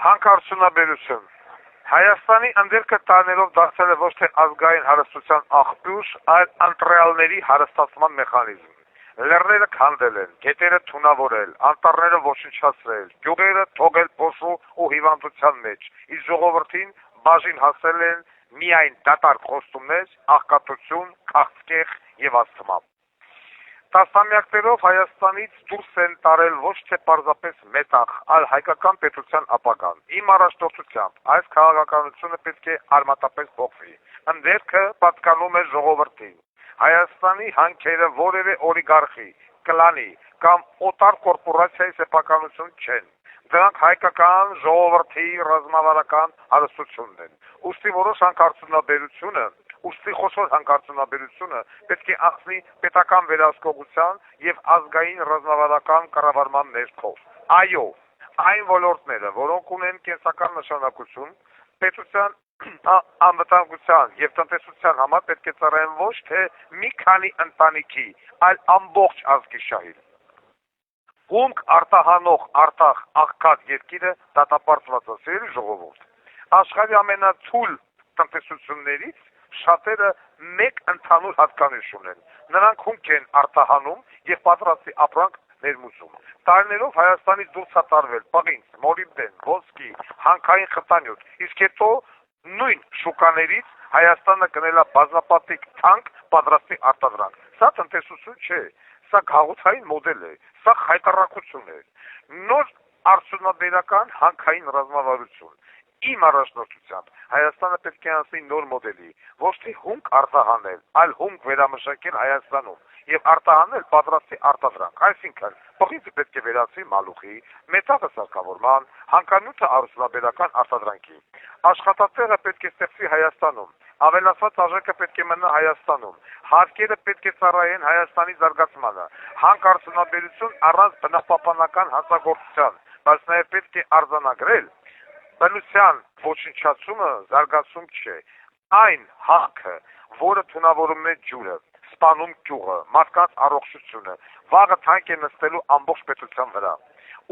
Հանքարդյունաբերություն Հայաստանի ընդերքը տարիներով դարձել է ոչ թե ազգային հարստության աղբյուր, այլ ընտրյալների հարստացման մեխանիզմ։ Լեռները քանդել են, գետերը թունավորել, անտառները ոչնչացրել, գյուղերը թողել փոշու ու հիվանդության մեջ, իսկ ժողովրդին բաժին հասել են միայն դատարկ խոստումներ, աղքատություն, քաղցկեղ եւ ասթմա։ Տասնամյակներով Հայաստանից դուրս են տարել ոչ թե պարզապես մետաղ, այլ հայկական պետության ապագան։ Իմ առաջնորդությամբ այս քաղաքականությունը պետք է արմատապես փոխվի։ Ընդերքը պատկանում է ժողովրդին։ Հայաստանի հանքերը որևէ օլիգարխի, կլանի կամ օտար կորպորացիայի սեփականություն չեն։ Դրանք հայկական ժողովրդի ռազմավարական հարստությունն են։ Ուստի որոշ հանքարդյունաբերությունը Ուստի խոշոր հանքարդյունաբերությունը պետք է անցնի պետական վերահսկողության եւ ազգային ռազմավարական կառավարման ներքո։ Այո, այն ոլորտները, որոնք ունեն կենսական նշանակություն, պետության անվտանգության եւ տնտեսության համար պետք է ծառայեն ոչ թե մի քանի ընտանիքի, այլ ամբողջ ազգի շահին։ Հումք արտահանող Արցախ աղքատ երկիրը դատապարտված է, սիրելի ժողովուրդ։ Աշխարհի ամենաթույլ տնտեսություններից շատերը մեկ ընդհանուր հատկանիշ ունեն։ Նրանք հումք են արտահանում եւ պատրաստի ապրանք ներմուծում։ Տարիներով Հայաստանից դուրս է տարվել պղինձ, մոլիբդեն, ոսկի, հանքային խտանյութ, իսկ հետո նույն շուկաներից Հայաստանը գնել է բազմապատիկ թանկ պատրաստի արտադրանք։ Սա տնտեսություն չէ, սա գաղութային մոդել է, սա խայտառակություն է։ Նոր արդյունաբերական հանքային ռազմավարություն։ Իմ առաջնորդությամբ Հայաստանը պետք է անցնի նոր մոդելի, ոչ թե հումք արտահանել, այլ հումք վերամշակել Հայաստանում եւ արտահանել պատրաստի արտադրանք, այսինքն պղինձը պետք է վերածվի մալուխի, մետաղը սարքավորման, հանքանյութը արդյունաբերական արտադրանքի։ Աշխատատեղը պետք է ստեղծվի Հայաստանում, ավելացված արժեքը պետք է մնա Հայաստանում, հարկերը պետք է ծառայեն Հայաստանի զարգացմանը, հանքարդյունաբերություն առանց բնապահպանական հանցագործության, բայց նաեւ պետք է արձանագրել բնության ոչնչացումը զարգացում չէ, այն հանքը, որը թունավորում է ջուրը, սպանում գյուղը, մարդկանց առողջությունը, վաղը թանկ է նստելու ամբողջ պետության վրա։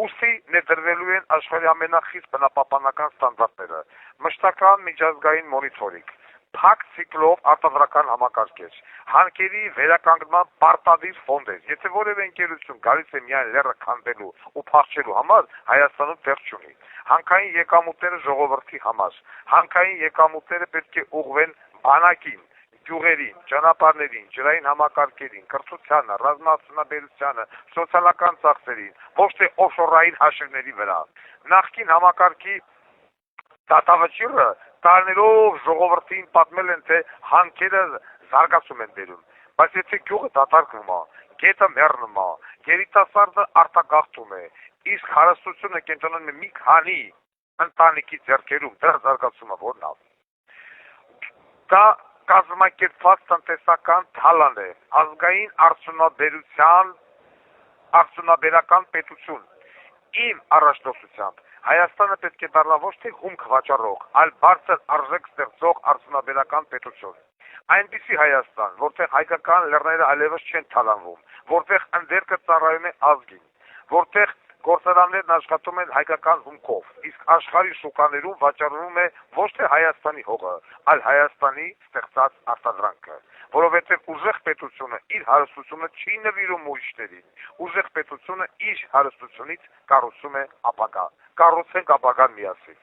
Ուստի ներդրվելու են աշխարհի ամենախիստ բնապահպանական ստանդարտները, մշտական միջազգային մոնիթորինգ, փակ ցիկլով արտադրական համակարգեր, հանքերի վերականգնման պարտադիր ֆոնդեր։ Եթե որևէ ընկերություն գալիս է միայն լեռը քանդելու ու փախչելու համար, Հայաստանում տեղ չունի։ Հանքային եկամուտները ժողովրդի համար, հանքային եկամուտները պետք է ուղղվեն բանակին, գյուղերին, ճանապարհներին, ջրային համակարգերին, կրթությանը, ռազմաարդյունաբերությանը, սոցիալական ծախսերին, ոչ թե օֆշորային հաշիվների վրա։ Նախկին համակարգի դատավճիռը տարիներով ժողովրդին պատմել են, թե հանքերը զարգացում են բերում, բայց եթե գյուղը դատարկվում է, գետը մեռնում է, երիտասարդը արտագաղթում է, իսկ հարստությունը կենտրոնում է մի քանի ընտանիքի ձեռքերում, դրա զարգացումը որն է։ Դա կազմակերպված տնտեսական թալան է, ազգային արդյունաբերական պետություն։ Իմ առաջնորդությամբ Հայաստանը պետք է դառնա ոչ թե հումք վաճառող, այլ բարձր արժեք ստեղծող արդյունաբերական պետություն։ Այնպիսի Հայաստան, որտեղ հայկական լեռները այլևս չեն թալանվում, որտեղ ընդերքը ծառայում է ազգին, որտեղ գործարաններն աշխատում են հայկական հումքով, իսկ աշխարհի շուկաներում վաճառվում է ոչ թե Հայաստանի հողը, այլ Հայաստանի ստեղծած արտադրանքը, որովհետև ուժեղ պետությունը իր հարստությունը չի նվիրում ուրիշներին, ուժեղ պետությունը իր հարստությունից կառուցում է ապագա, կառուցենք ապագան միասին։